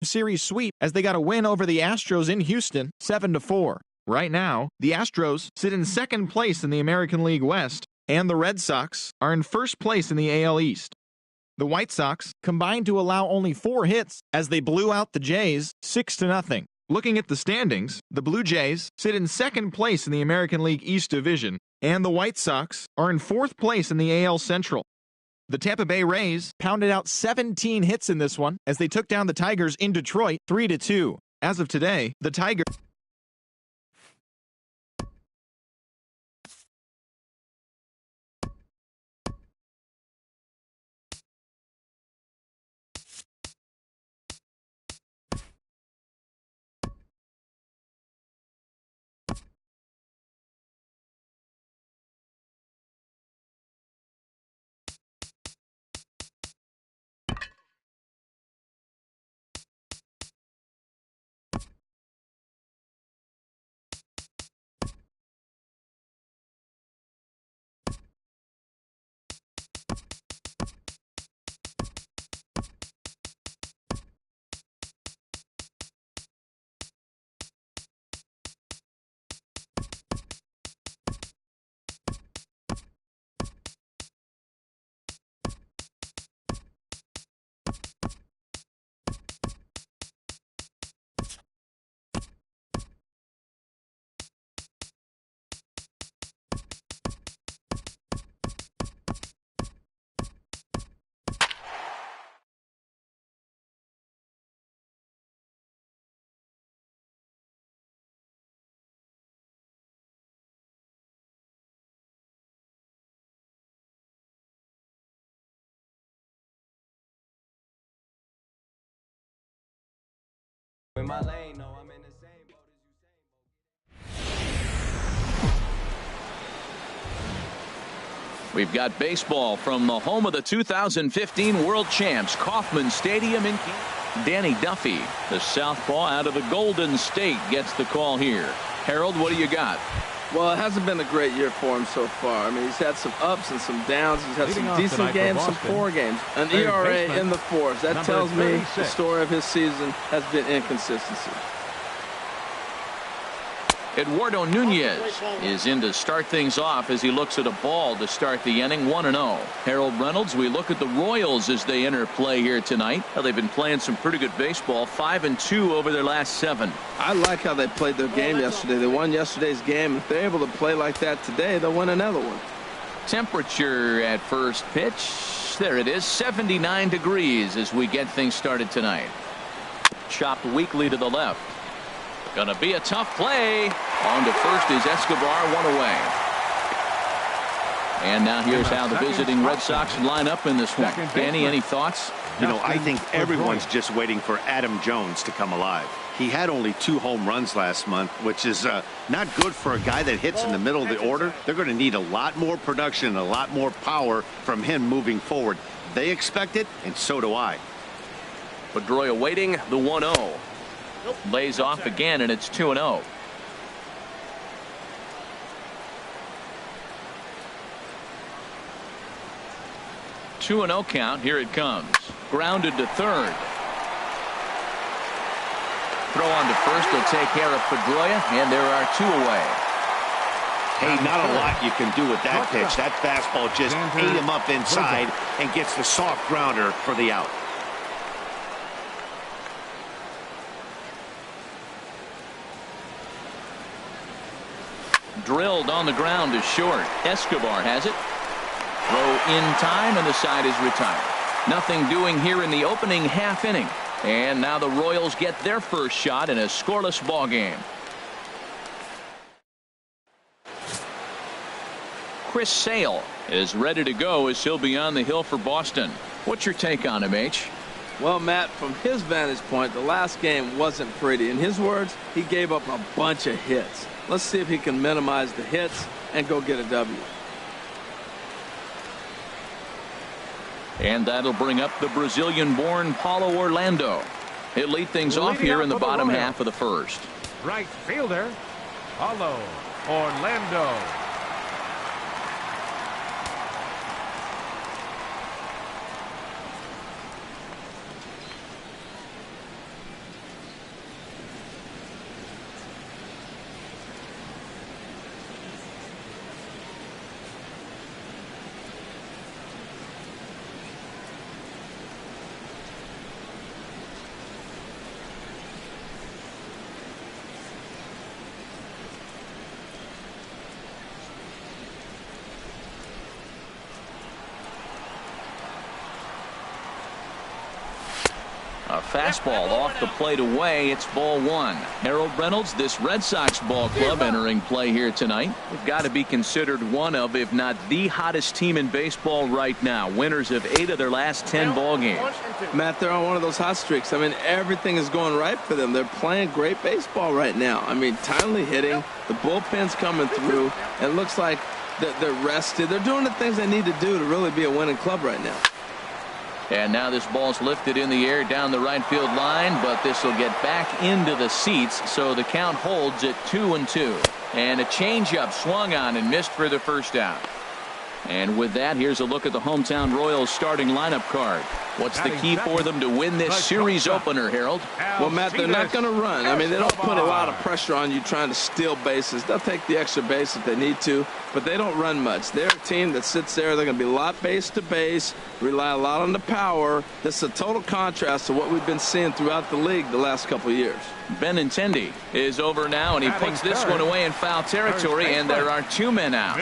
series sweep as they got a win over the Astros in Houston, 7-4. Right now, the Astros sit in second place in the American League West, and the Red Sox are in first place in the AL East. The White Sox combined to allow only 4 hits as they blew out the Jays 6-0. Looking at the standings, the Blue Jays sit in second place in the American League East Division, and the White Sox are in fourth place in the AL Central. The Tampa Bay Rays pounded out 17 hits in this one as they took down the Tigers in Detroit 3-2. As of today, the Tigers... In my lane, no, I'm in the same boat as you. We've got baseball from the home of the 2015 World Champs, Kauffman Stadium in Kansas. Danny Duffy, the southpaw out of the Golden State, gets the call here. Harold, what do you got? Well, it hasn't been a great year for him so far. I mean, he's had some ups and some downs. He's had some decent games, some poor games. An ERA in the 4s. That tells me the story of his season has been inconsistency. Eduardo Nunez is in to start things off as he looks at a ball to start the inning, 1-0. Harold Reynolds, we look at the Royals as they enter play here tonight. Well, they've been playing some pretty good baseball, 5-2 over their last 7. I like how they played their game yesterday. They won yesterday's game. If they're able to play like that today, they'll win another one. Temperature at first pitch, there it is, 79 degrees as we get things started tonight. Chopped weakly to the left. Gonna be a tough play. On to first is Escobar, 1 away. And now here's how the visiting Red Sox line up in this one. Danny, any thoughts? You know, I think everyone's just waiting for Adam Jones to come alive. He had only 2 home runs last month, which is not good for a guy that hits in the middle of the order. They're going to need a lot more production, a lot more power from him moving forward. They expect it, and so do I. Pedroia waiting, the 1-0. Lays off again, and it's 2-0. Two and 0 count. Here it comes. Grounded to third. Throw on to first will take care of Pedroia, and there are 2 away. Hey, not a lot you can do with that pitch. That fastball just ate him up inside and gets the soft grounder for the out. Drilled on the ground is short. Escobar has it. Throw in time, and the side is retired. Nothing doing here in the opening half inning. And now the Royals get their first shot in a scoreless ball game. Chris Sale is ready to go as he'll be on the hill for Boston. What's your take on him, H? Well, Matt, from his vantage point, the last game wasn't pretty. In his words, he gave up a bunch of hits. Let's see if he can minimize the hits and go get a W. And that'll bring up the Brazilian-born Paulo Orlando. He'll lead things off here in the bottom half of the first. Right fielder, Paulo Orlando. A fastball off the plate away. It's ball one. Harold Reynolds, this Red Sox ball club entering play here tonight. They've got to be considered one of, if not the hottest team in baseball right now. Winners of 8 of their last 10 ball games. Matt, they're on one of those hot streaks. I mean, everything is going right for them. They're playing great baseball right now. I mean, timely hitting. The bullpen's coming through. It looks like they're rested. They're doing the things they need to do to really be a winning club right now. And now this ball's lifted in the air down the right field line, but this will get back into the seats, so the count holds at 2-2. And a changeup swung on and missed for the first out. And with that, here's a look at the hometown Royals starting lineup card. What's the key for them to win this series opener, Harold? Well, Matt, they're not going to run. I mean, they don't put a lot of pressure on you trying to steal bases. They'll take the extra base if they need to, but they don't run much. They're a team that sits there. They're going to be a lot base to base, rely a lot on the power. This is a total contrast to what we've been seeing throughout the league the last couple of years. Benintendi is over now, and he puts this one away in foul territory, and there are 2 men out.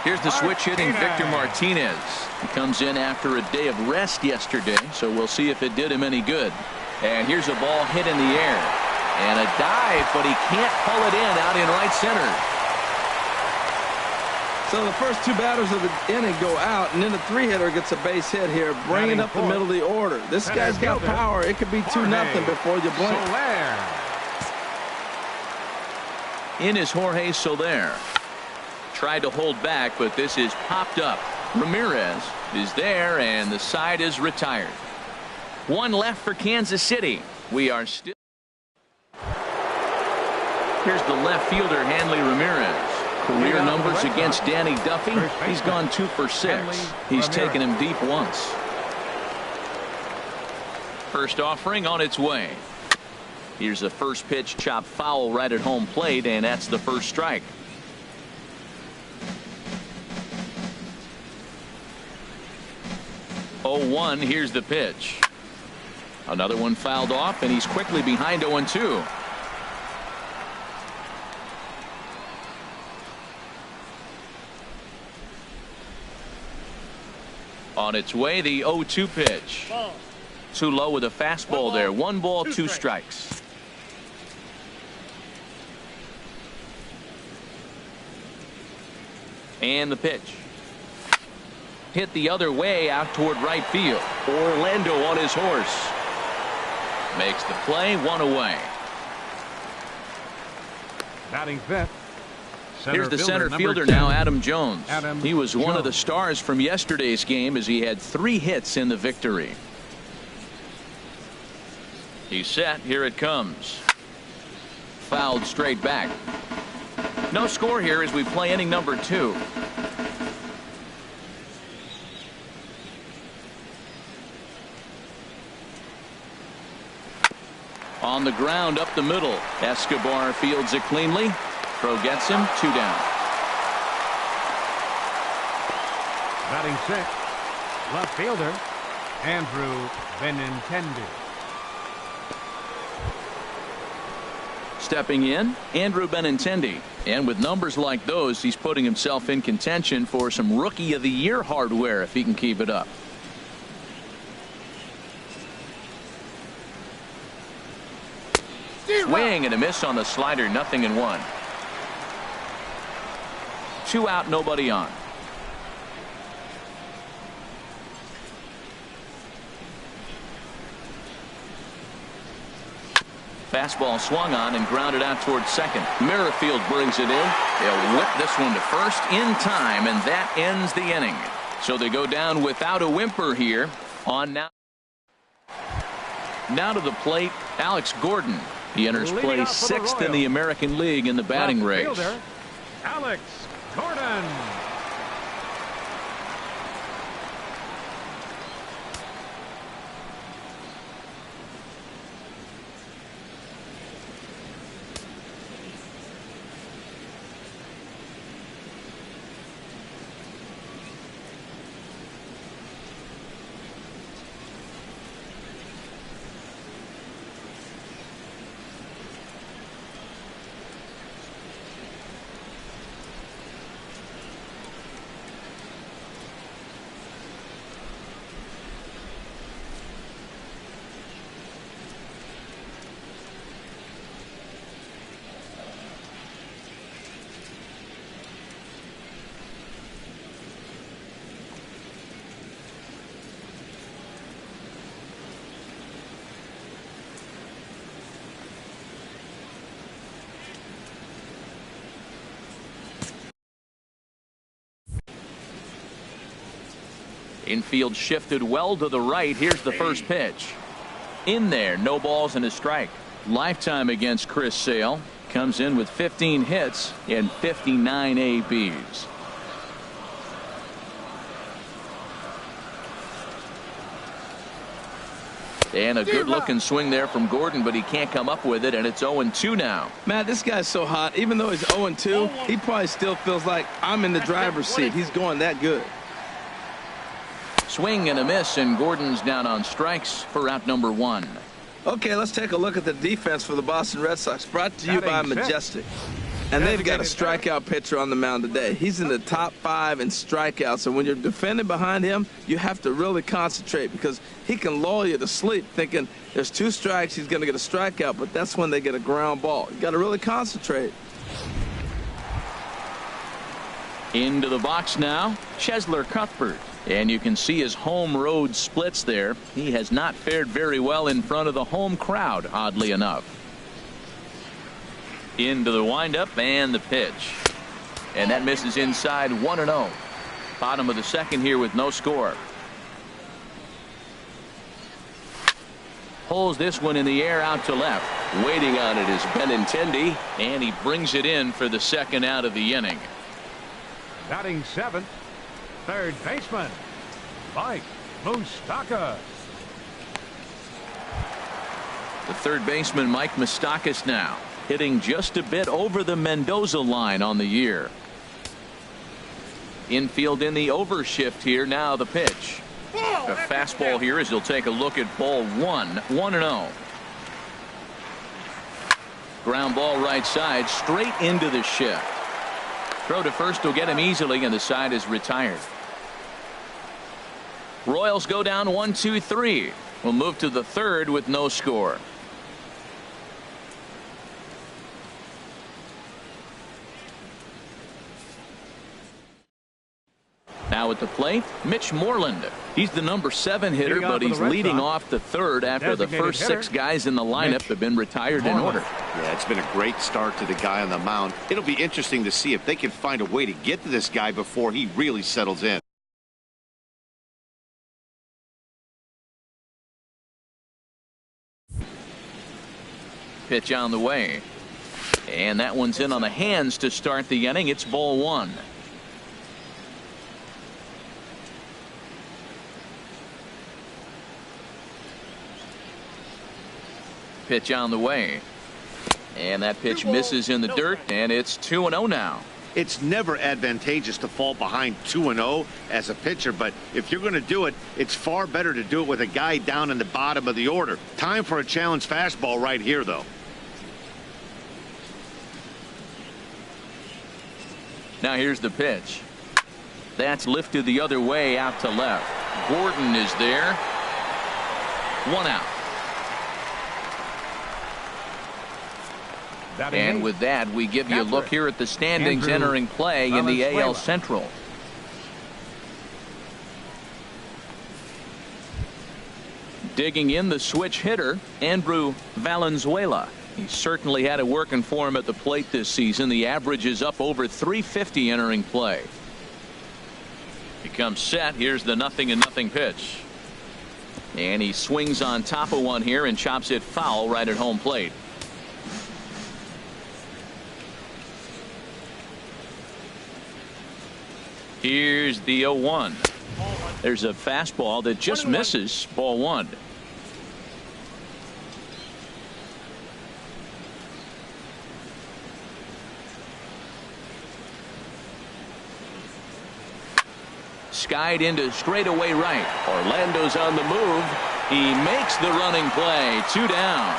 Here's the switch hitting Victor Martinez. He comes in after a day of rest yesterday, so we'll see if it did him any good. And here's a ball hit in the air. And a dive, but he can't pull it in out in right center. So the first 2 batters of the inning go out, and then the 3-hitter gets a base hit here, bringing up the middle of the order. This guy's got power. It could be 2-0 before you blink. In is Jorge Soler. Tried to hold back, but this is popped up. Ramirez is there, and the side is retired. 1 left for Kansas City. We are still. Here's the left fielder, Hanley Ramirez. Career numbers against Danny Duffy. He's gone 2 for 6. He's taken him deep once. First offering on its way. Here's the first pitch, chopped foul right at home plate, and that's the first strike. 0-1. Here's the pitch. Another one fouled off, and he's quickly behind 0-2. On its way, the 0-2 pitch. Too low with a fastball there. 1 ball, 2 strikes. And the pitch. Hit the other way out toward right field. Orlando on his horse. Makes the play, 1 away. Batting fifth. Here's the center fielder now, Adam Jones. He was one of the stars from yesterday's game as he had 3 hits in the victory. He's set. Here it comes. Fouled straight back. No score here as we play inning number 2. On the ground up the middle. Escobar fields it cleanly. Throw gets him. 2 down. Batting sixth. Left fielder Andrew Benintendi. Stepping in, Andrew Benintendi. And with numbers like those, he's putting himself in contention for some Rookie of the Year hardware if he can keep it up. Swing and a miss on the slider. 0-1. 2 out, nobody on. Fastball swung on and grounded out towards second. Merrifield brings it in. They'll whip this one to first in time, and that ends the inning. So they go down without a whimper here. On now to the plate, Alex Gordon. He enters play 6th in the American League in the batting race. Alex Gordon. Infield shifted well to the right. Here's the first pitch. In there, no balls and a strike. Lifetime against Chris Sale. Comes in with 15 hits and 59 ABs. And a good-looking swing there from Gordon, but he can't come up with it, and it's 0-2 now. Man, this guy's so hot. Even though he's 0-2, he probably still feels like I'm in the driver's seat. He's going that good. Swing and a miss, and Gordon's down on strikes for out number 1. Okay, let's take a look at the defense for the Boston Red Sox. Brought to you by Majestic. And they've got a strikeout pitcher on the mound today. He's in the top 5 in strikeouts. And when you're defending behind him, you have to really concentrate because he can lull you to sleep thinking there's 2 strikes, he's going to get a strikeout, but that's when they get a ground ball. You got to really concentrate. Into the box now, Chesler Cuthbert. And you can see his home road splits there. He has not fared very well in front of the home crowd, oddly enough. Into the windup and the pitch. And that misses inside 1-0. Bottom of the second here with no score. Pulls this one in the air out to left. Waiting on it is Benintendi, and he brings it in for the second out of the inning. Batting 7th, third baseman, Mike Moustakas. The third baseman, Mike Moustakas, now hitting just a bit over the Mendoza line on the year. Infield in the overshift here. Now the pitch. A fastball here as he'll take a look at ball 1. 1-0. Ground ball right side, straight into the shift. Throw to first will get him easily, and the side is retired. Royals go down 1-2-3. We'll move to the third with no score. Now at the plate, Mitch Moreland. He's the number 7 hitter, but he's leading off the third after the first 6 guys in the lineup have been retired in order. Yeah, it's been a great start to the guy on the mound. It'll be interesting to see if they can find a way to get to this guy before he really settles in. Pitch on the way. And that one's in on the hands to start the inning. It's ball 1. Pitch on the way. And that pitch misses in the dirt, and it's 2-0 now. It's never advantageous to fall behind 2-0 as a pitcher, but if you're going to do it, it's far better to do it with a guy down in the bottom of the order. Time for a challenge fastball right here, though. Now here's the pitch. That's lifted the other way out to left. Gordon is there. 1 out. And with that, we give you a look here at the standings entering play in the AL Central. Digging in the switch hitter, Andrew Valenzuela. He certainly had it working for him at the plate this season. The average is up over 350 entering play. He comes set. Here's the 0-0 pitch. And he swings on top of one here and chops it foul right at home plate. Here's the 0-1. There's a fastball that just misses. Ball 1. Skied into straightaway right. Orlando's on the move. He makes the running play. 2 down.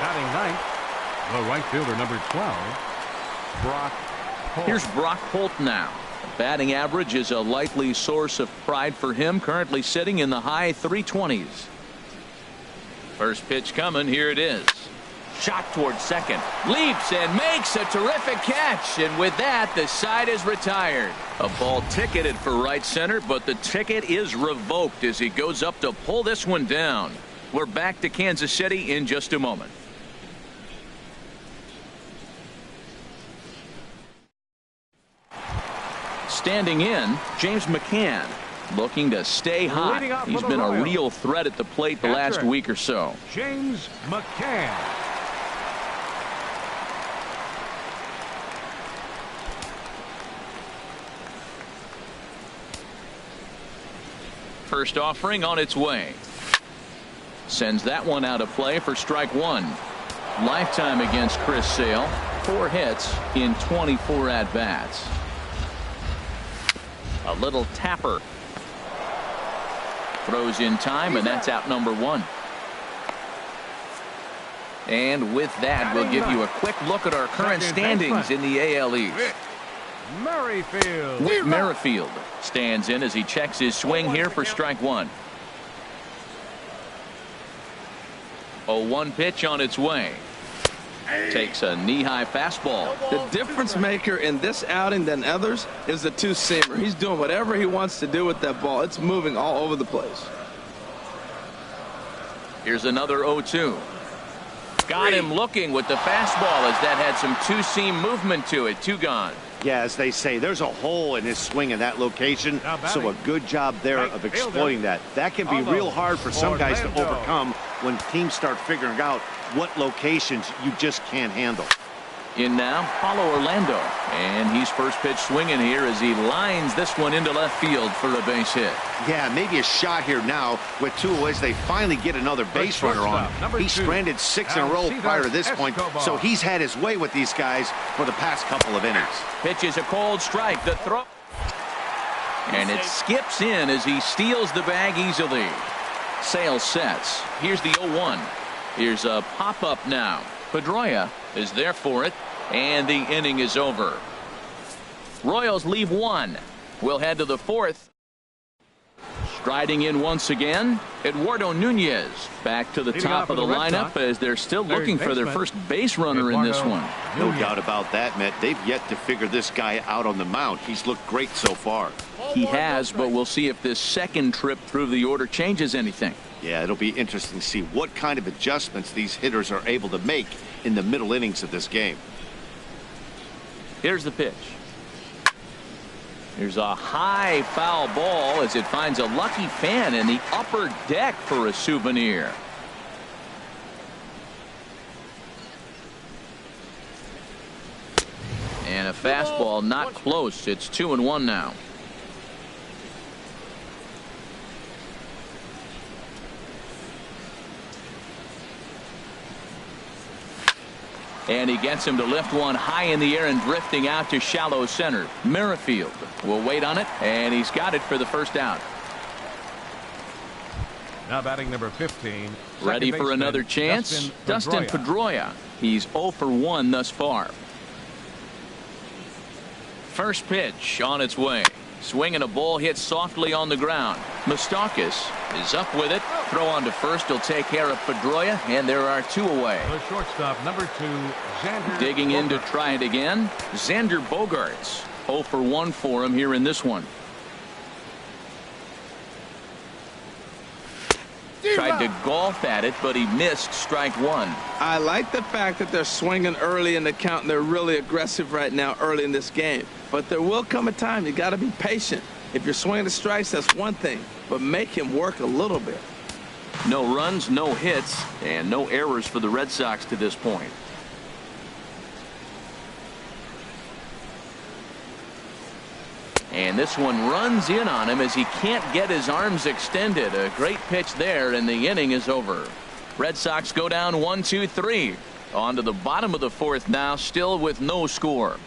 Batting 9th, the right fielder, number 12, Brock. Here's Brock Holt now. Batting average is a likely source of pride for him, currently sitting in the high 320s. First pitch coming. Here it is. Shot towards second. Leaps and makes a terrific catch. And with that, the side is retired. A ball ticketed for right center, but the ticket is revoked as he goes up to pull this one down. We're back to Kansas City in just a moment. Standing in, James McCann, looking to stay hot. He's been a real threat at the plate the last week or so. James McCann. First offering on its way. Sends that one out of play for strike one. Lifetime against Chris Sale. 4 hits in 24 at-bats. A little tapper. Throws in time, and that's out number 1. And with that, we'll give you a quick look at our current standings in the AL East. Whit Merrifield stands in as he checks his swing here for strike one. 0-1 pitch on its way. Takes a knee-high fastball. The difference maker in this outing than others is the two-seamer. He's doing whatever he wants to do with that ball. It's moving all over the place. Here's another 0-2. Got him looking with the fastball as that had some two-seam movement to it. 2 gone. Yeah, as they say, there's a hole in his swing in that location, so a good job there of exploiting that. That can be real hard for some guys to overcome when teams start figuring out what locations you just can't handle. In now, Paulo Orlando, and he's first pitch swinging here as he lines this one into left field for a base hit. Yeah, maybe a shot here now with 2 away as they finally get another base runner on. He stranded 6 in a row prior to this point, so he's had his way with these guys for the past couple of innings. Pitch is a cold strike. The throw. And it skips in as he steals the bag easily. Sale sets. Here's the 0-1. Here's a pop-up now. Pedroia is there for it, and the inning is over. Royals leave 1. We'll head to the 4th. Striding in once again, Eduardo Nunez back to the top of the lineup as they're still looking for their first base runner in this one. No doubt about that, Matt. They've yet to figure this guy out on the mound. He's looked great so far. He has, but we'll see if this second trip through the order changes anything. Yeah, it'll be interesting to see what kind of adjustments these hitters are able to make in the middle innings of this game. Here's the pitch. Here's a high foul ball as it finds a lucky fan in the upper deck for a souvenir. And a fastball not close. It's 2-1 now. And he gets him to lift one high in the air and drifting out to shallow center. Merrifield will wait on it, and he's got it for the first out. Now batting number 15. Ready for another chance? Dustin Pedroia. He's 0 for 1 thus far. First pitch on its way. Swinging a ball hit softly on the ground. Moustakas is up with it. Throw on to first will take care of Pedroia, and there are 2 away. The shortstop, number 2, Xander. Digging in to try it again. Xander Bogaerts. 0 for 1 for him here in this one. Tried to golf at it, but he missed strike 1. I like the fact that they're swinging early in the count, and they're really aggressive right now early in this game. But there will come a time you got to be patient. If you're swinging the strikes, that's one thing, but make him work a little bit. No runs, no hits, and no errors for the Red Sox to this point. And this one runs in on him as he can't get his arms extended. A great pitch there, and the inning is over. Red Sox go down 1-2-3. On to the bottom of the 4th now, still with no score.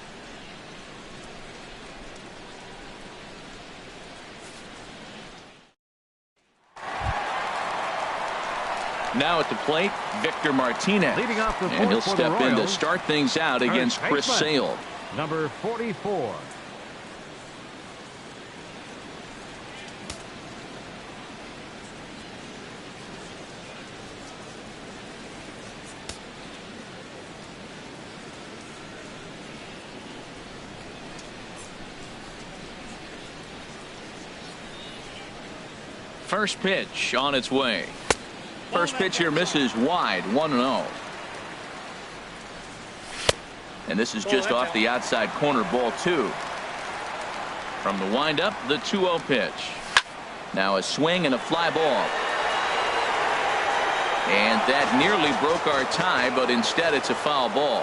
Now at the plate, Victor Martinez. Leading off the and he'll fourth for the step in to Royals, start things out against Chris Sale. Number 44. First pitch on its way. First pitch here misses wide, 1-0. And this is just off the outside corner, ball 2. From the windup, the 2-0 pitch. Now a swing and a fly ball. And that nearly broke our tie, but instead it's a foul ball.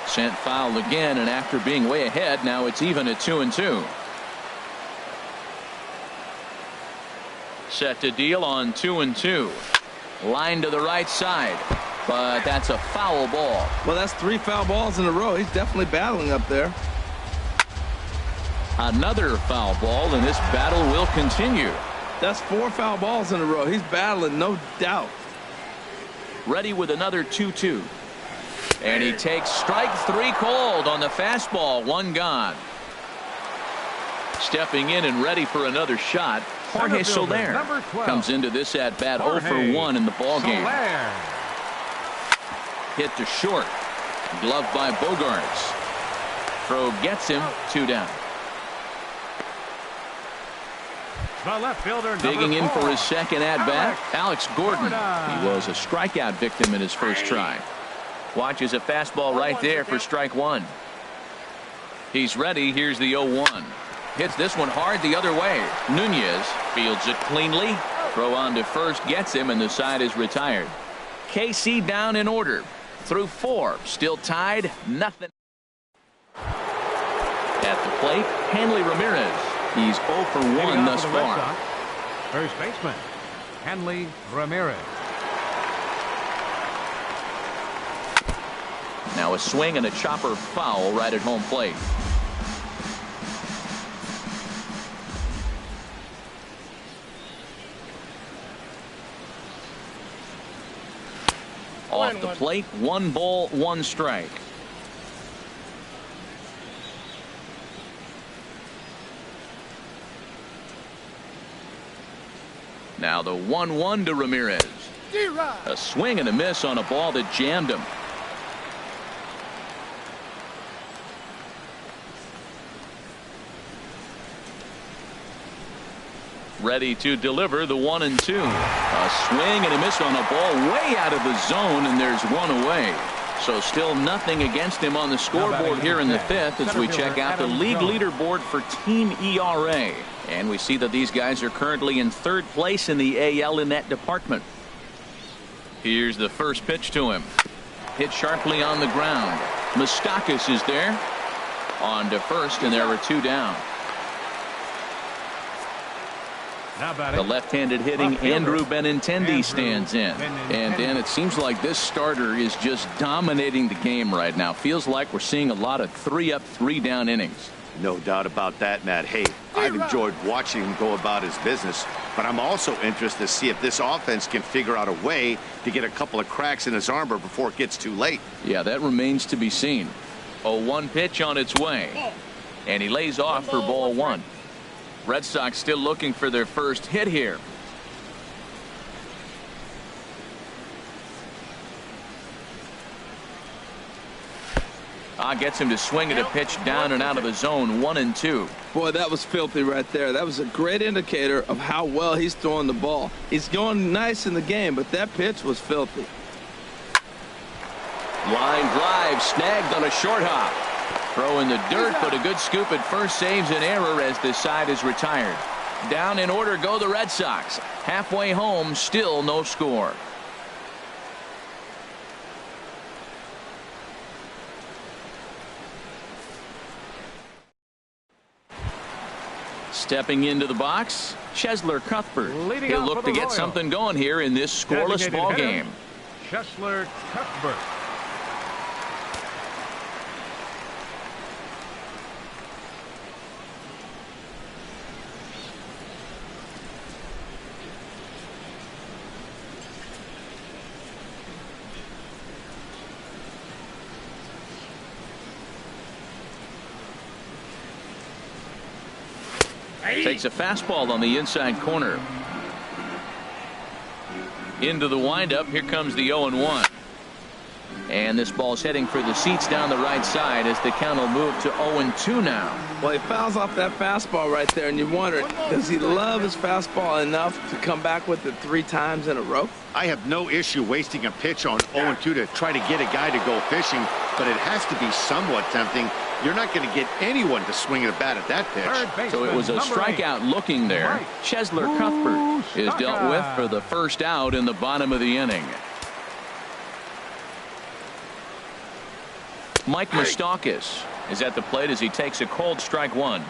Sent foul again, and after being way ahead, now it's even at 2-2. Set to deal on 2-2. Line to the right side, but that's a foul ball. Well, that's 3 foul balls in a row. He's definitely battling up there. Another foul ball, and this battle will continue. That's 4 foul balls in a row. He's battling, no doubt. Ready with another 2-2. And he takes strike 3 called on the fastball. 1 gone. Stepping in and ready for another shot, Jorge Soler comes into this at bat 0 for 1 in the ball game. Hit to short. Glove by Bogarts. Throw gets him. 2 down. The left fielder, digging in 4. for his second at-bat, Alex Gordon. He was a strikeout victim in his first try. Watches a fastball right there for strike 1. He's ready. Here's the 0-1. Hits this one hard the other way. Nunez fields it cleanly. Throw on to first gets him, and the side is retired. KC down in order. Through 4. Still tied. Nothing. At the plate, Hanley Ramirez. He's 0 for 1 thus far. First baseman, Hanley Ramirez. Now a swing and a chopper foul right at home plate. Off the plate, 1 ball, 1 strike. Now the 1-1 to Ramirez. A swing and a miss on a ball that jammed him. Ready to deliver the 1-2. A swing and a miss on a ball way out of the zone, and there's 1 away. So still nothing against him on the scoreboard here in the 5th as we check out the league leaderboard for team ERA. And we see that these guys are currently in 3rd place in the AL in that department. Here's the first pitch to him. Hit sharply on the ground. Moustakas is there. On to first, and there are 2 down. The left-handed hitting Andrew Benintendi stands in. And Dan, it seems like this starter is just dominating the game right now. Feels like we're seeing a lot of 3-up, 3-down innings. No doubt about that, Matt. Hey, I've enjoyed watching him go about his business, but I'm also interested to see if this offense can figure out a way to get a couple of cracks in his armor before it gets too late. Yeah, that remains to be seen. 0-1 pitch on its way. And he lays off for ball 1. Red Sox still looking for their first hit here. Gets him to swing at a pitch down and out of the zone. 1-2. Boy, that was filthy right there. That was a great indicator of how well he's throwing the ball. He's going nice in the game, but that pitch was filthy. Line drive snagged on a short hop. Throw in the dirt, but a good scoop at first saves an error as the side is retired. Down in order go the Red Sox. Halfway home, still no score. Stepping into the box, Chesler Cuthbert. He'll look to get something going here in this scoreless ball game. Chesler Cuthbert. Takes a fastball on the inside corner. Into the windup. Here comes the 0-1. And this ball's heading for the seats down the right side as the count will move to 0-2 now. Well, he fouls off that fastball right there, and you wonder, does he love his fastball enough to come back with it 3 times in a row? I have no issue wasting a pitch on 0-2 to try to get a guy to go fishing, but it has to be somewhat tempting You're not going to get anyone to swing at a bat at that pitch. So it was a strikeout looking there. Chesler Cuthbert is dealt with for the first out in the bottom of the inning. Mike Moustakas is at the plate as he takes a cold strike one.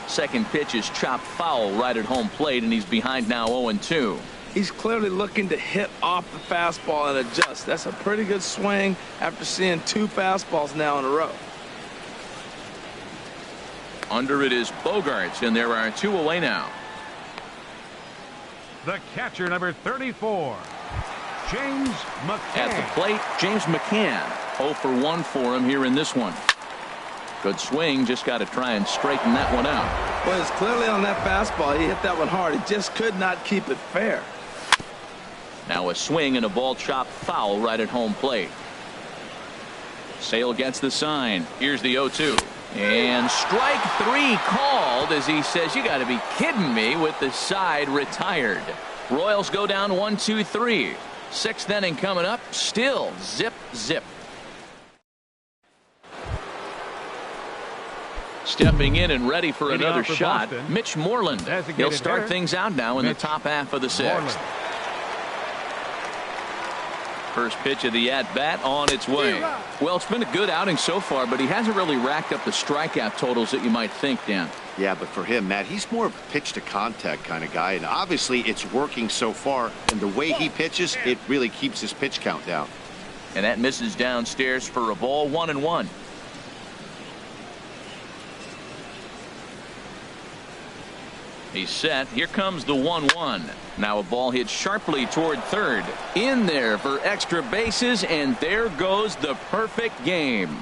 Second pitch is chopped foul right at home plate, and he's behind now 0-2. He's clearly looking to hit off the fastball and adjust. That's a pretty good swing after seeing 2 fastballs now in a row. Under it is Bogarts, and there are 2 away now. The catcher, number 34, James McCann. At the plate, James McCann. 0 for 1 for him here in this one. Good swing, just got to try and straighten that one out. Well, it's clearly on that fastball. He hit that one hard. He just could not keep it fair. Now a swing and a ball chopped foul right at home plate. Sale gets the sign. Here's the 0-2. And strike 3 called as he says, you got to be kidding me, with the side retired. Royals go down 1-2-3. 6th inning coming up. Still zip, zip. Stepping in and ready for another shot, Mitch Moreland. He'll start things out now in the top half of the 6th. First pitch of the at-bat on its way. Well, it's been a good outing so far, but he hasn't really racked up the strikeout totals that you might think, Dan. Yeah, but for him, Matt, he's more of a pitch-to-contact kind of guy, and obviously it's working so far, and the way he pitches, it really keeps his pitch count down. And that misses downstairs for a ball, 1-1. He's set. Here comes the 1-1. Now a ball hit sharply toward third. In there for extra bases, and there goes the perfect game.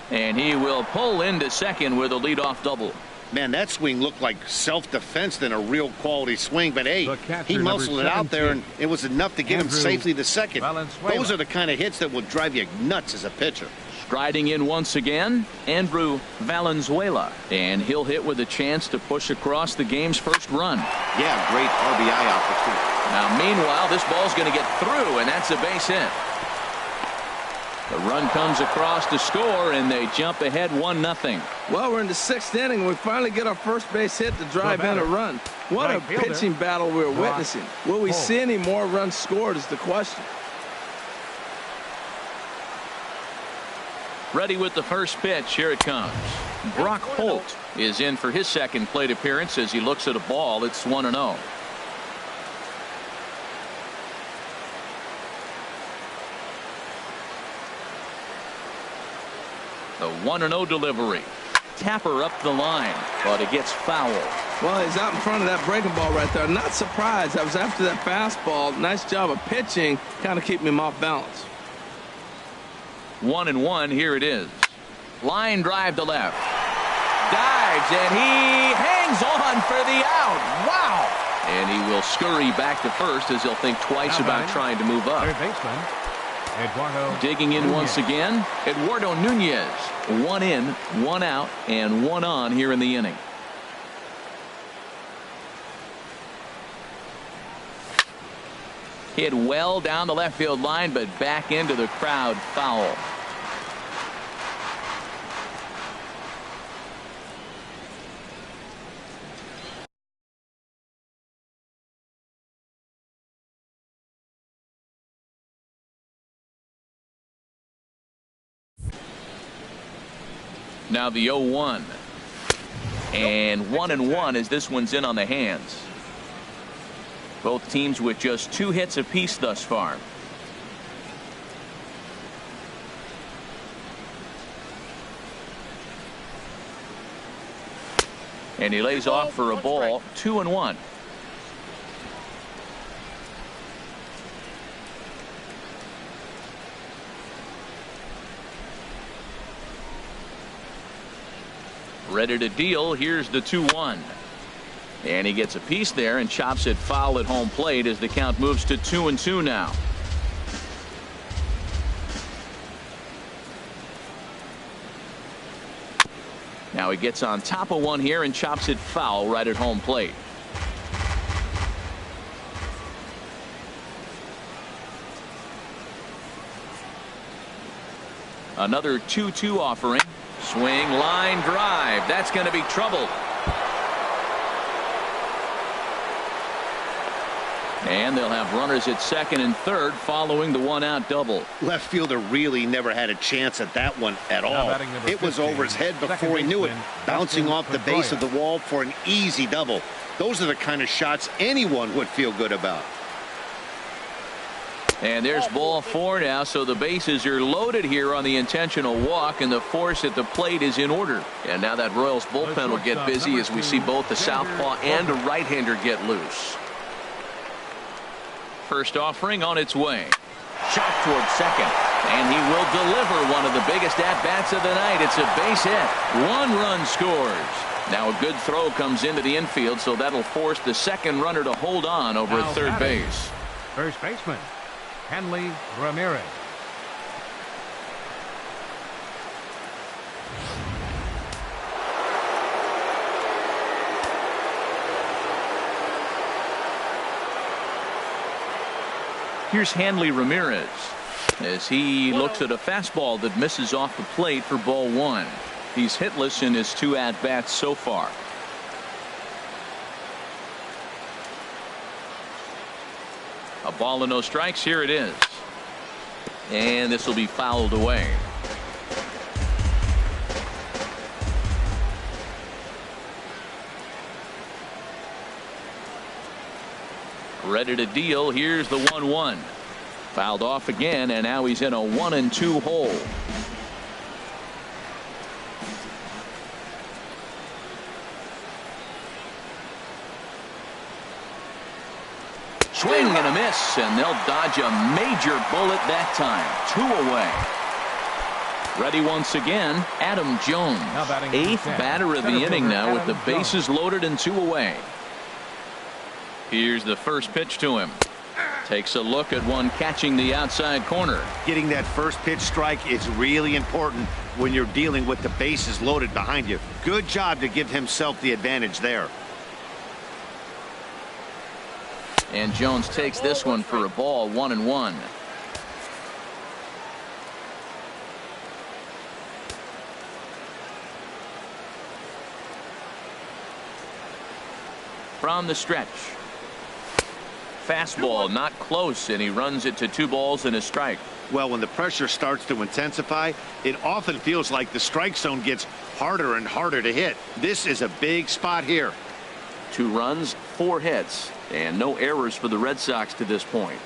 And he will pull into second with a leadoff double. Man, that swing looked like self-defense than a real quality swing, but hey, he muscled it out there, and it was enough to get him safely to second. Those are the kind of hits that will drive you nuts as a pitcher. Striding in once again, Andrew Valenzuela, and he'll hit with a chance to push across the game's first run. Yeah, great RBI opportunity. Now, meanwhile, this ball's going to get through, and that's a base hit. The run comes across to score, and they jump ahead 1-0. Well, we're in the 6th inning, and we finally get our first base hit to drive in a run. What a pitching battle we're witnessing. Will we see any more runs scored is the question. Ready with the first pitch. Here it comes. Brock Holt is in for his second plate appearance as he looks at a ball. It's 1-0. The 1-0 delivery. Tapper up the line, but it gets foul. Well, he's out in front of that breaking ball right there. Not surprised. I was after that fastball. Nice job of pitching, kind of keeping him off balance. 1-1. Here it is. Line drive to left. Dives, and he hangs on for the out. Wow. And he will scurry back to first as he'll think twice about trying to move up. Third baseman, Eduardo digging in once again, Eduardo Nunez. 1 in, 1 out, and 1 on here in the inning. Hit well down the left field line, but back into the crowd, foul. Now the 0-1. And 1-1 as this one's in on the hands. Both teams with just 2 hits apiece thus far. And he lays off for a ball. 2-1. Ready to deal. Here's the 2-1. And he gets a piece there and chops it foul at home plate as the count moves to 2-2 now. Now he gets on top of one here and chops it foul right at home plate. Another 2-2 offering. Swing, line drive. That's going to be trouble. And they'll have runners at second and third following the one-out double. Left fielder really never had a chance at that one at all. It was over his head before he knew it, bouncing off the base of the wall for an easy double. Those are the kind of shots anyone would feel good about. And there's ball four now, so the bases are loaded here on the intentional walk, and the force at the plate is in order. And now that Royals bullpen will get busy as we see both the southpaw and a right-hander get loose. First offering on its way. Shot towards second. And he will deliver one of the biggest at-bats of the night. It's a base hit. 1 run scores. Now a good throw comes into the infield, so that'll force the second runner to hold on over at third base. First baseman, Hanley Ramirez. Here's Hanley Ramirez as he looks at a fastball that misses off the plate for ball 1. He's hitless in his 2 at-bats so far. A ball and no strikes. Here it is. And this will be fouled away. Ready to deal. Here's the 1-1. Fouled off again, and now he's in a 1-2 hole. Swing and a miss, and they'll dodge a major bullet that time. 2 away. Ready once again, Adam Jones. 8th batter of the inning now with the bases loaded and 2 away. Here's the first pitch to him. Takes a look at one catching the outside corner. Getting that first pitch strike is really important when you're dealing with the bases loaded behind you. Good job to give himself the advantage there. And Jones takes this one for a ball. 1-1. From the stretch. Fastball not close, and he runs it to 2 balls and a strike. Well, when the pressure starts to intensify, it often feels like the strike zone gets harder and harder to hit. This is a big spot here. 2 runs, 4 hits, and no errors for the Red Sox to this point.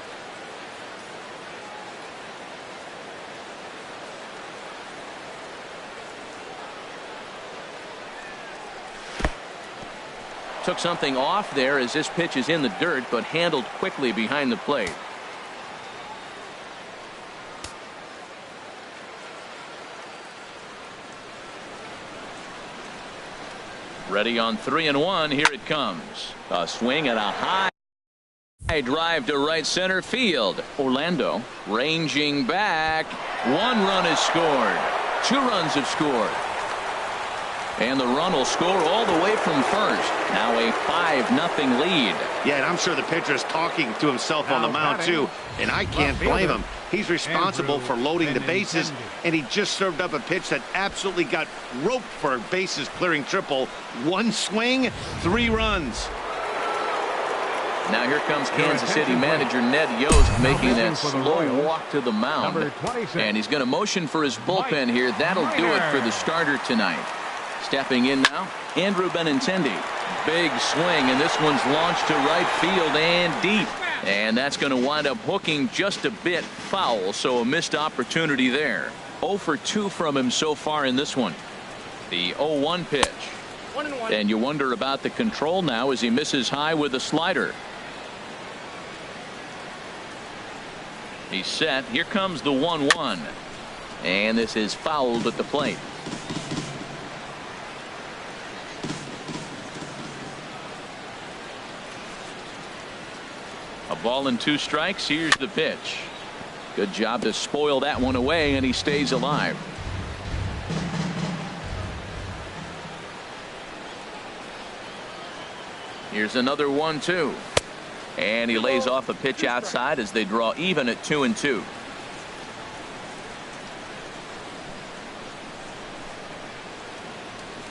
Took something off there as this pitch is in the dirt, but handled quickly behind the plate. Ready on 3-1. Here it comes. A swing and a high drive to right center field. Orlando ranging back. 1 run is scored. 2 runs have scored. And the run will score all the way from first. Now a 5-0 lead. Yeah, and I'm sure the pitcher is talking to himself on the mound too, and I can't blame him. He's responsible for loading the bases, and he just served up a pitch that absolutely got roped for a bases clearing triple. 1 swing, 3 runs. Now here comes Kansas City manager Ned Yost making that slow walk to the mound. And he's going to motion for his bullpen here. That'll do it for the starter tonight. Stepping in now, Andrew Benintendi. Big swing, and this one's launched to right field and deep. And that's going to wind up hooking just a bit foul, so a missed opportunity there. 0 for 2 from him so far in this one. The 0-1 pitch. 1-1. And you wonder about the control now as he misses high with a slider. He's set. Here comes the 1-1. And this is fouled at the plate. A ball and 2 strikes. Here's the pitch. Good job to spoil that one away, and he stays alive. Here's another 1-2. And he lays off a pitch outside as they draw even at 2-2.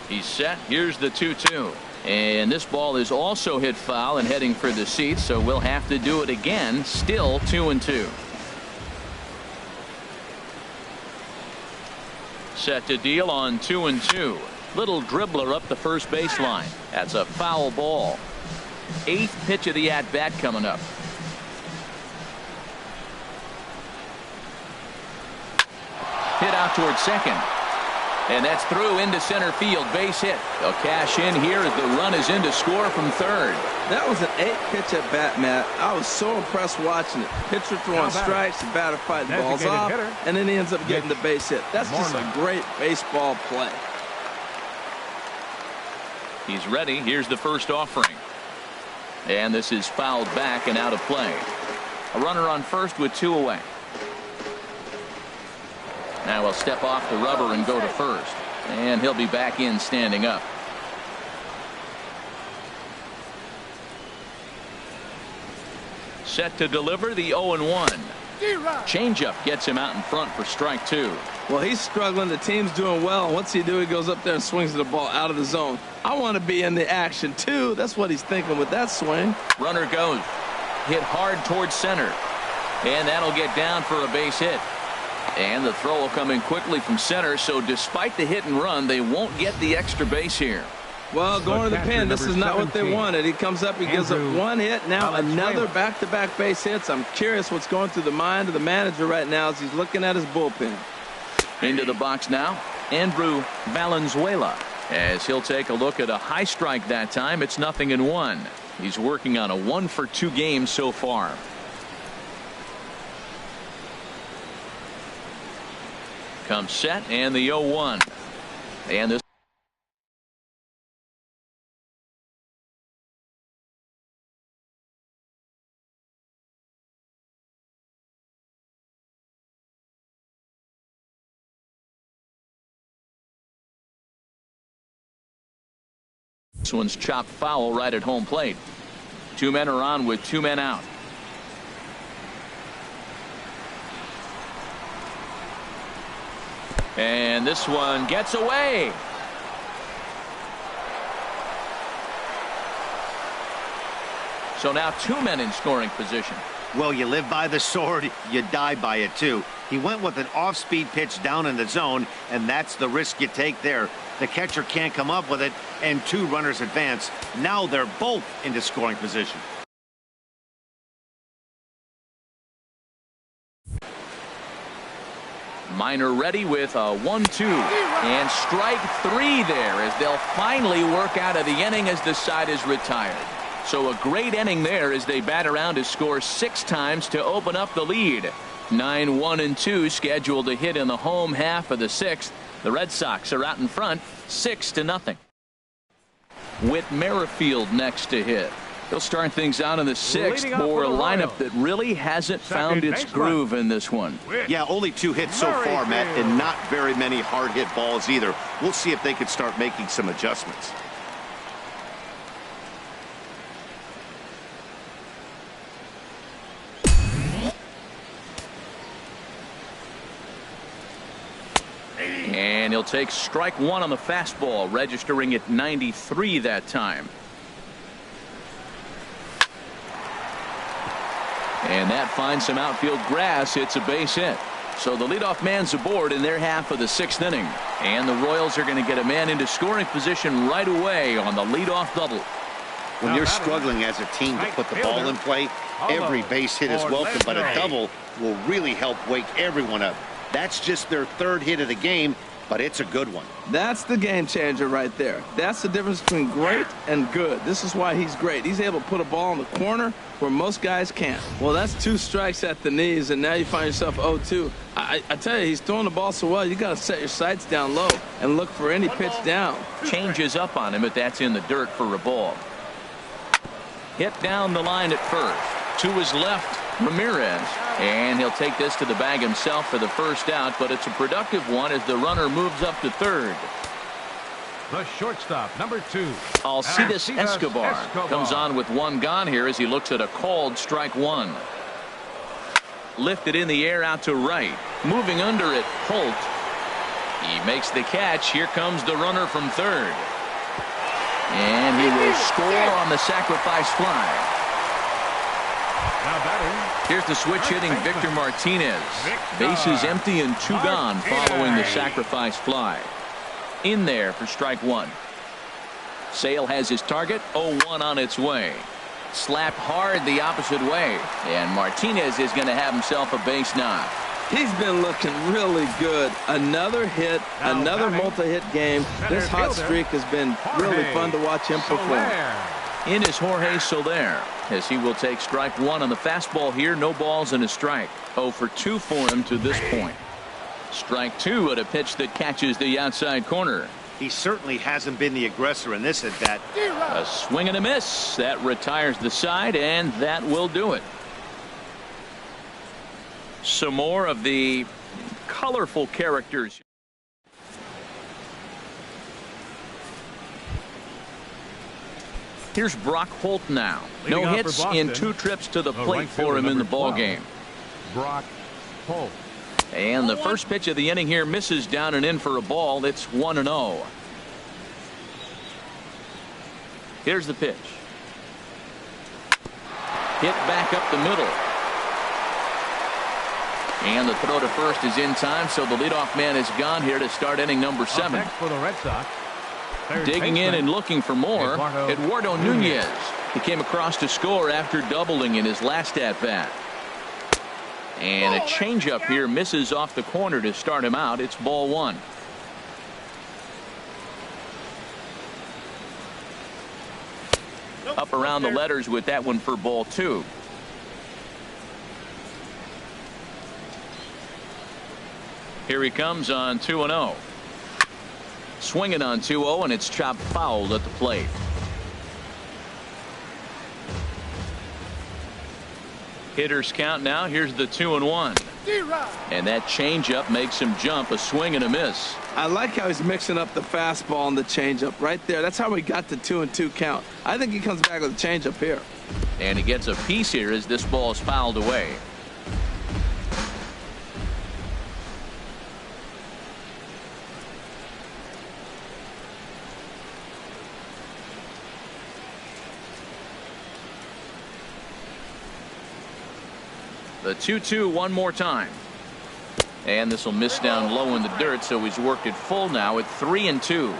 He's set. Here's the 2-2. And this ball is also hit foul and heading for the seats, so we'll have to do it again. Still 2-2. Set to deal on 2-2. Little dribbler up the first baseline. That's a foul ball. 8th pitch of the at-bat coming up. Hit out towards second. And that's through into center field. Base hit. They'll cash in here as the run is in to score from third. That was an 8-pitch at bat, Matt. I was so impressed watching it. Pitcher throwing strikes, the batter fighting balls off, and then he ends up getting the base hit. That's just a great baseball play. He's ready. Here's the first offering. And this is fouled back and out of play. A runner on first with 2 away. Now he'll step off the rubber and go to first. And he'll be back in standing up. Set to deliver the 0-1. Changeup gets him out in front for strike 2. Well, he's struggling. The team's doing well. What's he do? He goes up there and swings the ball out of the zone. I want to be in the action, too. That's what he's thinking with that swing. Runner goes. Hit hard towards center. And that'll get down for a base hit. And the throw will come in quickly from center, so despite the hit and run, they won't get the extra base here. Well, going to the pin, this is not what they wanted. He comes up, he gives up 1 hit, now another back-to-back base hits. I'm curious what's going through the mind of the manager right now as he's looking at his bullpen. Into the box now, Andrew Valenzuela, as he'll take a look at a high strike that time. It's 0-1. He's working on a 1-for-2 game so far. Comes set and the 0-1. And this one's chopped foul right at home plate. 2 men are on with 2 men out. And this one gets away. So now 2 men in scoring position. Well, you live by the sword, you die by it too. He went with an off-speed pitch down in the zone, and that's the risk you take there. The catcher can't come up with it, and 2 runners advance. Now they're both into scoring position. Minor ready with a 1-2 and strike 3 there as they'll finally work out of the inning as the side is retired. So a great inning there as they bat around to score 6 times to open up the lead. 9-1-2 scheduled to hit in the home half of the 6th. The Red Sox are out in front 6-0. Whit Merrifield next to hit. They'll start things out in the 6th for a lineup that really hasn't found its groove in this one. Yeah, only 2 hits so far, Matt, and not very many hard hit balls either. We'll see if they can start making some adjustments. And he'll take strike 1 on the fastball, registering at 93 that time. And that finds some outfield grass. It's a base hit. So the leadoff man's aboard in their half of the 6th inning. And the Royals are going to get a man into scoring position right away on the leadoff double. When you're struggling as a team to put the ball in play, every base hit is welcome, but a double will really help wake everyone up. That's just their 3rd hit of the game, but it's a good one. That's the game changer right there. That's the difference between great and good. This is why he's great. He's able to put a ball in the corner where most guys can't. Well, that's 2 strikes at the knees, and now you find yourself 0-2. I tell you, he's throwing the ball so well, you got to set your sights down low and look for any pitch down. Changes up on him, but that's in the dirt for a ball. Hit down the line at first. To his left, Ramirez. And he'll take this to the bag himself for the first out, but it's a productive one as the runner moves up to third. The shortstop, number 2. Alcides Escobar comes on with one gone here as he looks at a called strike one. Lifted in the air out to right. Moving under it, Holt. He makes the catch. Here comes the runner from third. And he will score on the sacrifice fly. Now batting. Here's the switch hitting Victor Martinez. Bases empty and 2 gone following the sacrifice fly. In there for strike one. Sale has his target. 0-1 on its way. Slapped hard the opposite way. And Martinez is going to have himself a base knock. He's been looking really good. Another hit, another multi-hit game. This hot streak has been really fun to watch him perform. In is Jorge Soler as he will take strike one on the fastball here. No balls and a strike. 0 for 2 for him to this point. Strike two at a pitch that catches the outside corner. He certainly hasn't been the aggressor in this at bat. A swing and a miss. That retires the side, and that will do it. Some more of the colorful characters. Here's Brock Holt now. No hits in 2 trips to the plate for him in the ball game. Brock Holt. And the first pitch of the inning here misses down and in for a ball. It's 1-0. Here's the pitch. Hit back up the middle. And the throw to first is in time, so the leadoff man is gone here to start inning number 7. Next for the Red Sox. Digging in and looking for more, Eduardo Nunez. He came across to score after doubling in his last at-bat. And a changeup here misses off the corner to start him out. It's ball 1. Up around the letters with that one for ball 2. Here he comes on 2-0. Swinging on 2-0, and it's chopped foul at the plate. Hitters count now. Here's the 2-1. And that changeup makes him jump. A swing and a miss. I like how he's mixing up the fastball and the changeup right there. That's how we got the 2-2 count. I think he comes back with a changeup here. And he gets a piece here as this ball is fouled away. The 2-2 one more time. And this will miss down low in the dirt, so he's worked it full now at 3-2.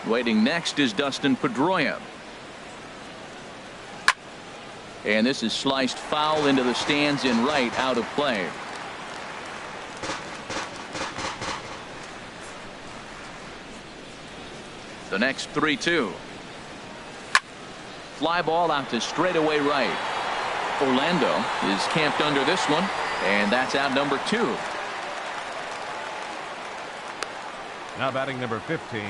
Waiting next is Dustin Pedroia. And this is sliced foul into the stands in right, out of play. The next 3-2. Fly ball out to straightaway right. Orlando is camped under this one, and that's out number 2. Now batting number 15,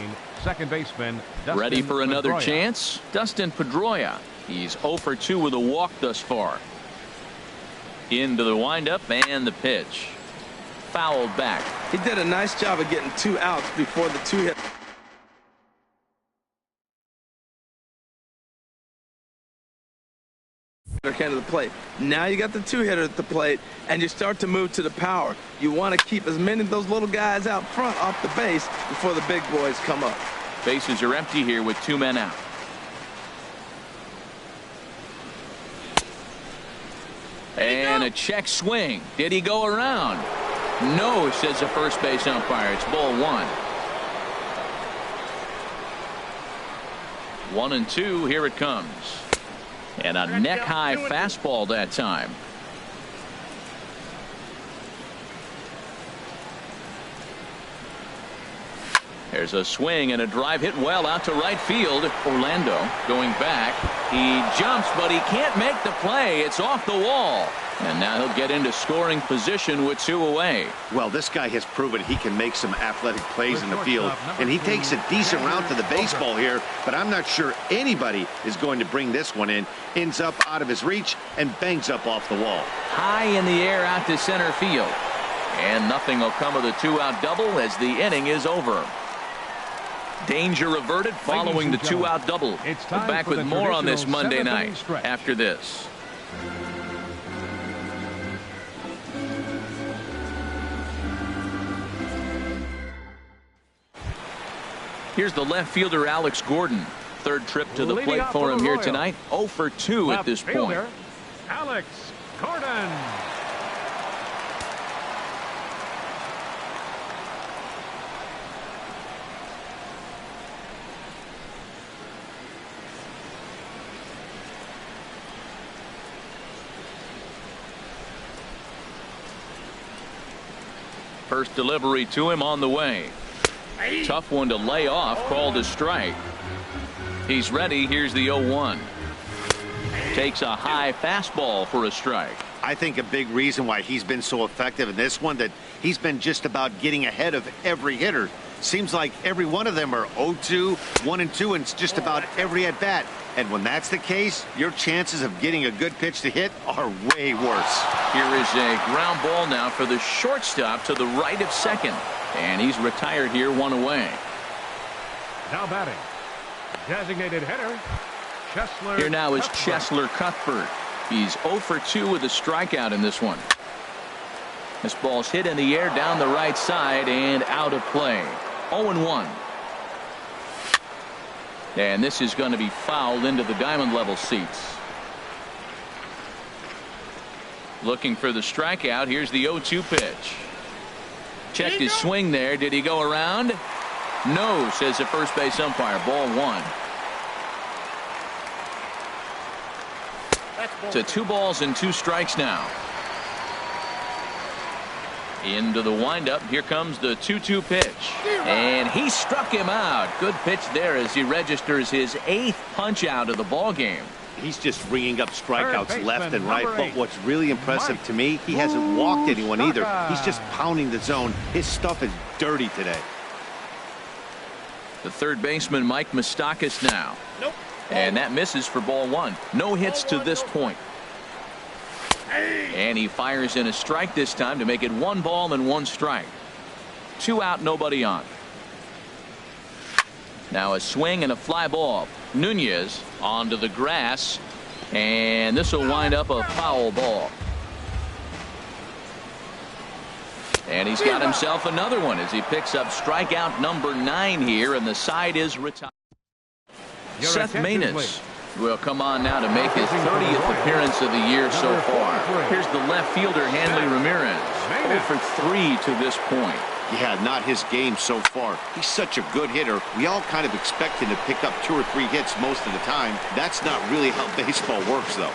second baseman Dustin Ready for another Pedroia. chance? Dustin Pedroia. He's 0 for 2 with a walk thus far. Into the windup and the pitch. Fouled back. He did a nice job of getting 2 outs before the 2 hit. Came to the plate. Now you got the 2-hitter at the plate, and you start to move to the power. You want to keep as many of those little guys out front off the base before the big boys come up. Bases are empty here with 2 men out. And a check swing. Did he go around? No, says the first base umpire. It's ball 1. 1-2. Here it comes. And a neck-high fastball that time. There's a swing and a drive hit well out to right field. Orlando going back. He jumps, but he can't make the play. It's off the wall. And now he'll get into scoring position with 2 away. Well, this guy has proven he can make some athletic plays in the field, and he takes a decent route to the baseball here, but I'm not sure anybody is going to bring this one in. Ends up out of his reach and bangs up off the wall. High in the air out to center field. And nothing will come of the 2-out double as the inning is over. Danger averted following the two-out double. We're back with more on this Monday night after this. Here's the left fielder, Alex Gordon. Third trip to the plate for him here tonight. 0 for 2 at this point. Alex Gordon. First delivery to him on the way. Tough one to lay off, called a strike. He's ready. Here's the 0-1. Takes a high fastball for a strike. I think a big reason why he's been so effective in this one, that he's been just about getting ahead of every hitter. Seems like every one of them are 0-2, 1-2, and it's just about every at bat. And when that's the case, your chances of getting a good pitch to hit are way worse. Here is a ground ball now for the shortstop to the right of second. And he's retired here, 1 away. Now batting, designated hitter, Chesler. Here now is Cuthbert. Chesler Cuthbert. He's 0 for 2 with a strikeout in this one. This ball's hit in the air down the right side and out of play. 0-1. And this is going to be fouled into the diamond level seats. Looking for the strikeout. Here's the 0-2 pitch. Checked his swing there. Did he go around? No, says the first base umpire. Ball 1. To 2 balls and 2 strikes now. Into the windup. Here comes the 2-2 pitch. And he struck him out. Good pitch there as he registers his 8th punch out of the ball game. He's just ringing up strikeouts left and right. But what's really impressive to me, he hasn't walked anyone either. He's just pounding the zone. His stuff is dirty today. The third baseman, Mike Moustakas now. And that misses for ball 1. No hits to this point. And he fires in a strike this time to make it 1 ball and 1 strike. 2 out, nobody on. Now a swing and a fly ball. Nunez onto the grass, and this will wind up a foul ball. And he's got himself another one as he picks up strikeout number 9 here, and the side is retired. Seth Maness will come on now to make his 30th appearance of the year so far. Here's the left fielder, Hanley Ramirez. 0 for 3 to this point. Yeah, not his game so far. He's such a good hitter. We all kind of expect him to pick up 2 or 3 hits most of the time. That's not really how baseball works, though.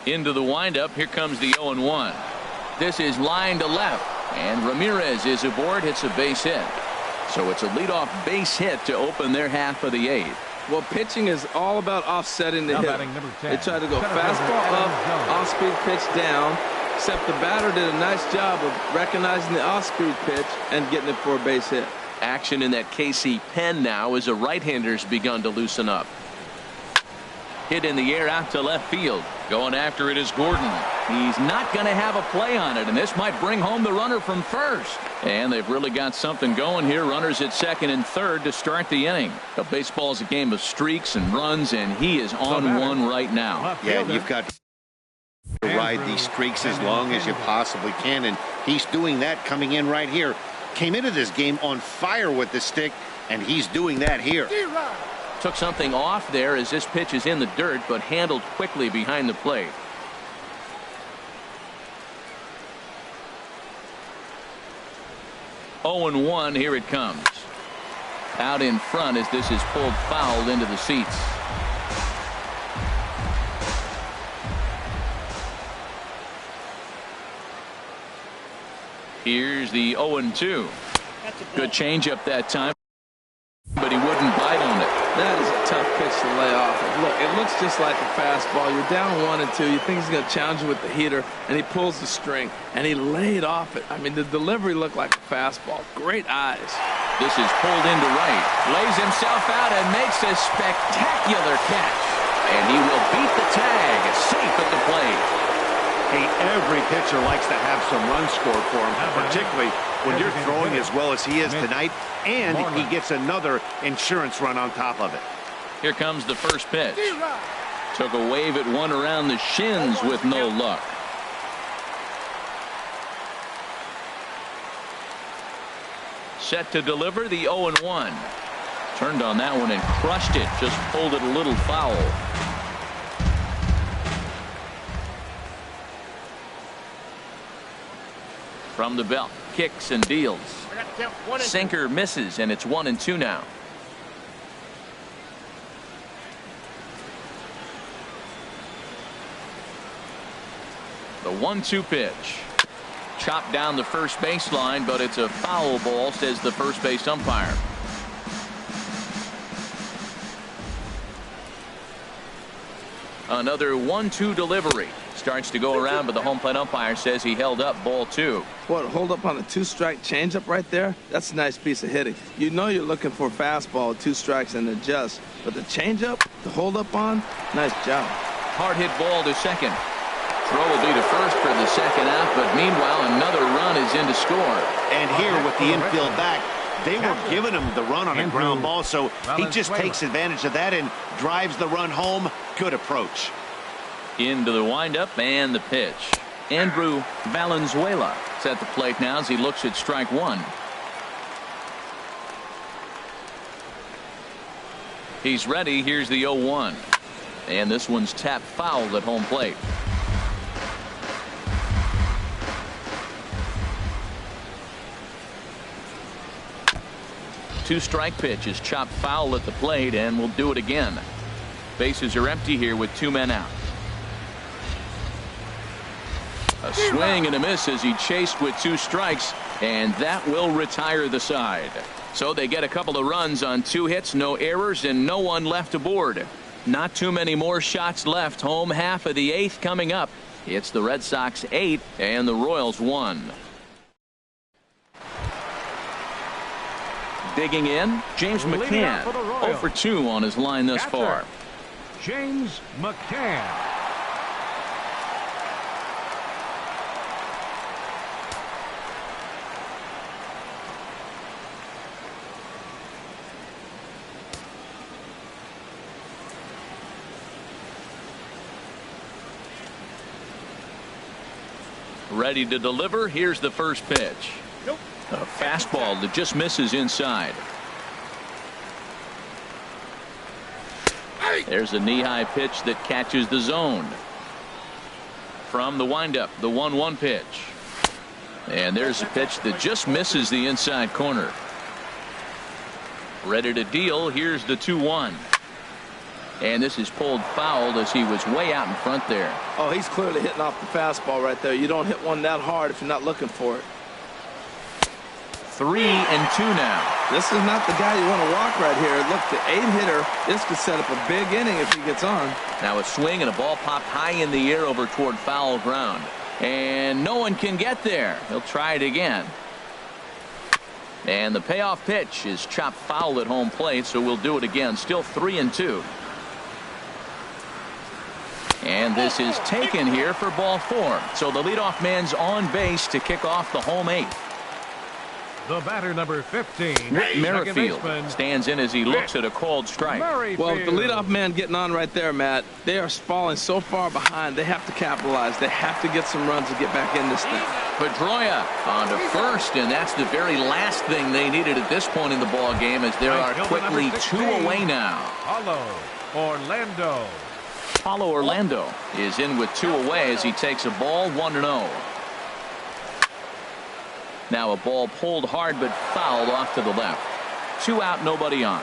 Into the windup. Here comes the 0-1. This is line to left, and Ramirez is aboard. Hits a base hit. So it's a leadoff base hit to open their half of the 8th. Well, pitching is all about offsetting the hit. They tried to go fastball up, off-speed pitch down, except the batter did a nice job of recognizing the off-speed pitch and getting it for a base hit. Action in that KC pen now as a right-hander's begun to loosen up. Hit in the air out to left field. Going after it is Gordon. He's not going to have a play on it, and this might bring home the runner from first. And they've really got something going here. Runners at second and third to start the inning. The baseball is a game of streaks and runs, and he is on one right now. Yeah, and you've got to ride these streaks as long as you possibly can, and he's doing that coming in right here. Came into this game on fire with the stick, and he's doing that here. Took something off there as this pitch is in the dirt, but handled quickly behind the plate. Oh and 1, here it comes. Out in front as this is pulled foul into the seats. Here's the 0-2. Good changeup that time, but he wouldn't bite on it. That is a tough pitch to lay off. Look, it looks just like a fastball. You're down 1 and 2. You think he's going to challenge you with the heater, and he pulls the string, and he laid off it. I mean, the delivery looked like a fastball. Great eyes. This is pulled into right. Lays himself out and makes a spectacular catch. And he will beat the tag. Safe at the plate. He Every pitcher likes to have some runs scored for him, particularly when you're throwing as well as he is tonight, and he gets another insurance run on top of it. Here comes the first pitch. Took a wave at one around the shins with no luck. Set to deliver the 0-1. Turned on that one and crushed it. Just pulled it a little foul. From the belt, kicks and deals. Sinker misses, and it's 1-2 now. The 1-2 pitch. Chopped down the first baseline, but it's a foul ball, says the first base umpire. Another 1-2 delivery. Starts to go around, but the home plate umpire says he held up ball 2. What, hold up on a 2-strike changeup right there? That's a nice piece of hitting. You know you're looking for a fastball, 2 strikes and adjust. But the changeup, the hold up on, nice job. Hard hit ball to second. Throw will be to first for the second out, but meanwhile another run is in to score. And here with the infield back, they were giving him the run on a ground ball, so he just takes advantage of that and drives the run home. Good approach. Into the windup and the pitch. Andrew Valenzuela is at the plate now as he looks at strike one. He's ready. Here's the 0-1. And this one's tapped foul at home plate. Two-strike pitch is chopped foul at the plate, and will do it again. Bases are empty here with 2 men out. A swing and a miss as he chased with 2 strikes, and that will retire the side. So they get a couple of runs on 2 hits, no errors, and no one left aboard. Not too many more shots left. Home half of the 8th coming up. It's the Red Sox 8 and the Royals 1. Digging in, James McCann, 0 for 2 on his line thus far. James McCann. Ready to deliver. Here's the first pitch. A fastball that just misses inside. There's a knee-high pitch that catches the zone. From the windup, the 1-1 pitch. And there's a pitch that just misses the inside corner. Ready to deal. Here's the 2-1. And this is pulled foul as he was way out in front there. Oh, he's clearly hitting off the fastball right there. You don't hit one that hard if you're not looking for it. 3-2 now. This is not the guy you want to walk right here. Look, the 8-hitter, this could set up a big inning if he gets on. Now a swing and a ball popped high in the air over toward foul ground. And no one can get there. He'll try it again. And the payoff pitch is chopped foul at home plate, so we'll do it again. Still 3-2. And this is taken here for ball 4. So the leadoff man's on base to kick off the home 8th. The batter, number 15. Merrifield stands in as he looks at a called strike. Well, the leadoff man getting on right there, Matt. They are falling so far behind. They have to capitalize. They have to get some runs to get back in this thing. Pedroia on to first, and that's the very last thing they needed at this point in the ball game, as there are quickly 2 away now. Paulo Orlando is in with 2 away as he takes a ball 1-0. Now a ball pulled hard but fouled off to the left. 2 out, nobody on.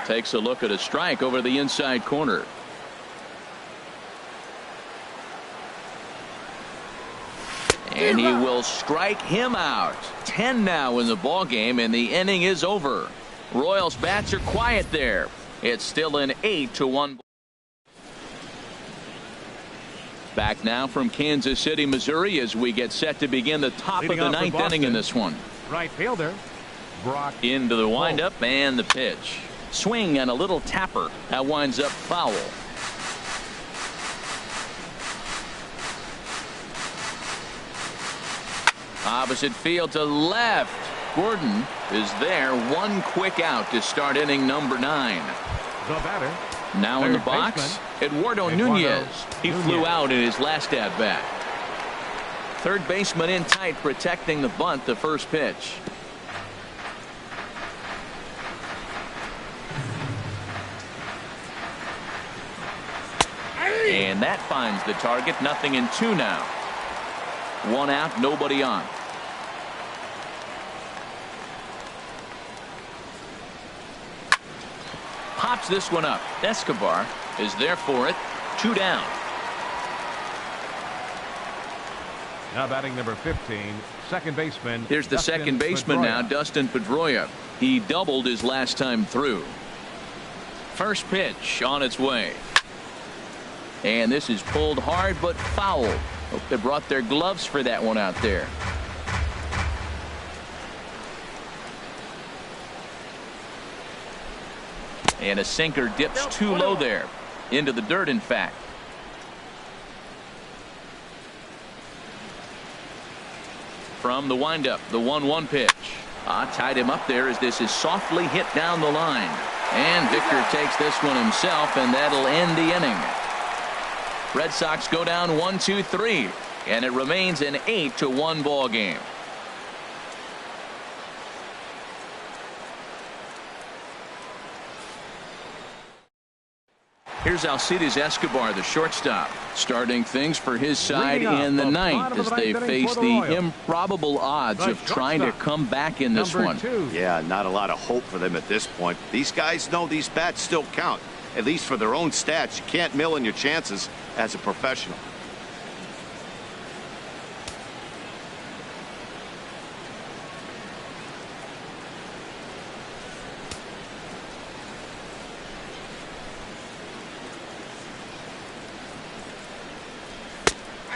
Takes a look at a strike over the inside corner. And he will strike him out. 10 now in the ball game, and the inning is over. Royals bats are quiet there. It's still an 8-1. Back now from Kansas City, Missouri, as we get set to begin the top of the 9th inning in this one. Right fielder, Brock. Into the windup and the pitch. Swing and a little tapper. That winds up foul. Opposite field to left. Gordon is there. One quick out to start inning number 9. The batter. Now in the box, Eduardo Nunez. He flew out in his last at-bat. Third baseman in tight, protecting the bunt, the first pitch. And that finds the target. 0-2 now. One out, nobody on. Pops this one up. Escobar is there for it. 2 down. Now batting number 15, second baseman. Here's the second baseman now, Dustin Pedroia. He doubled his last time through. First pitch on its way. And this is pulled hard but foul. Hope they brought their gloves for that one out there. And a sinker dips too low there. Into the dirt, in fact. From the windup, the 1-1 pitch. Tied him up there as this is softly hit down the line. And Victor takes this one himself, and that'll end the inning. Red Sox go down 1-2-3, and it remains an 8-1 ball game. Here's Alcides Escobar, the shortstop, starting things for his side in the ninth as they face the improbable odds of trying to come back in this one. Yeah, not a lot of hope for them at this point. These guys know these bats still count, at least for their own stats. You can't mill in your chances as a professional.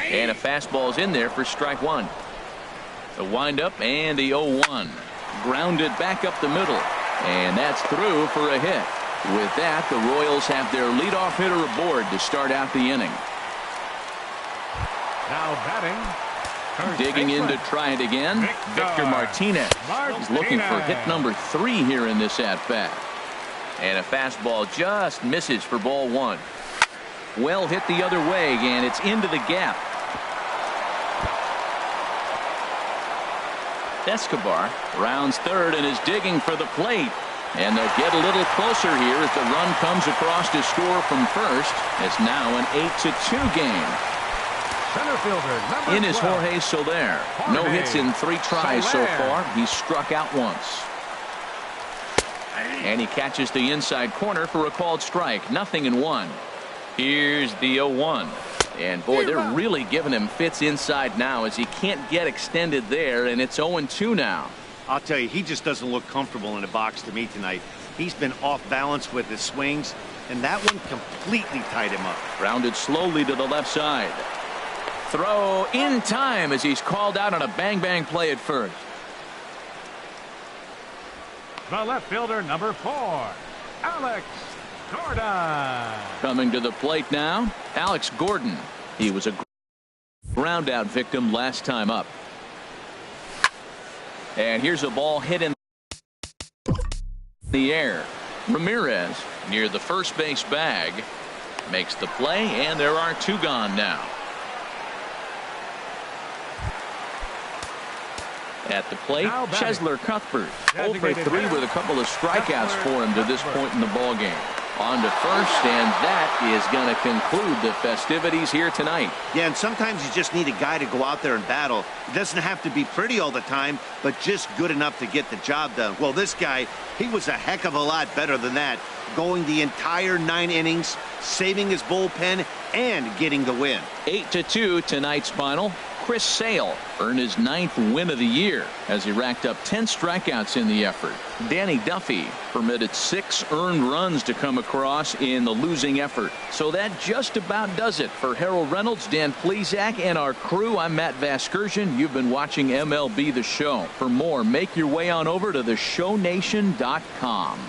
And a fastball's in there for strike 1. The windup and the 0-1. Grounded back up the middle. And that's through for a hit. With that, the Royals have their leadoff hitter aboard to start out the inning. Now batting. Digging in to try it again. Victor Martinez is looking for hit number 3 here in this at-bat. And a fastball just misses for ball 1. Well hit the other way, and it's into the gap. Escobar rounds third and is digging for the plate. And they'll get a little closer here as the run comes across to score from first. It's now an 8-2 game. Center fielder, in is Jorge Soler. No hits in 3 tries so far. He's struck out once. And he catches the inside corner for a called strike. 0-1. Here's the 0-1. And boy, they're really giving him fits inside now as he can't get extended there, and it's 0-2 now. I'll tell you, he just doesn't look comfortable in the box to me tonight. He's been off balance with his swings, and that one completely tied him up. Rounded slowly to the left side. Throw in time as he's called out on a bang-bang play at first. The left fielder, number 4, Alex Gordon. Coming to the plate now, Alex Gordon. He was a ground out victim last time up. And here's a ball hit in the air. Ramirez near the first base bag makes the play, and there are 2 gone now. At the plate, Chesler Cuthbert. 0 for 3 with a couple of strikeouts for him to this point in the ball game. On to first, and that is going to conclude the festivities here tonight. Yeah, and sometimes you just need a guy to go out there and battle. It doesn't have to be pretty all the time, but just good enough to get the job done. Well, this guy, he was a heck of a lot better than that, going the entire 9 innings, saving his bullpen, and getting the win. 8-2 tonight's final. Chris Sale earned his 9th win of the year as he racked up 10 strikeouts in the effort. Danny Duffy permitted 6 earned runs to come across in the losing effort. So that just about does it for Harold Reynolds, Dan Plesac, and our crew. I'm Matt Vasgersian. You've been watching MLB The Show. For more, make your way on over to theshownation.com.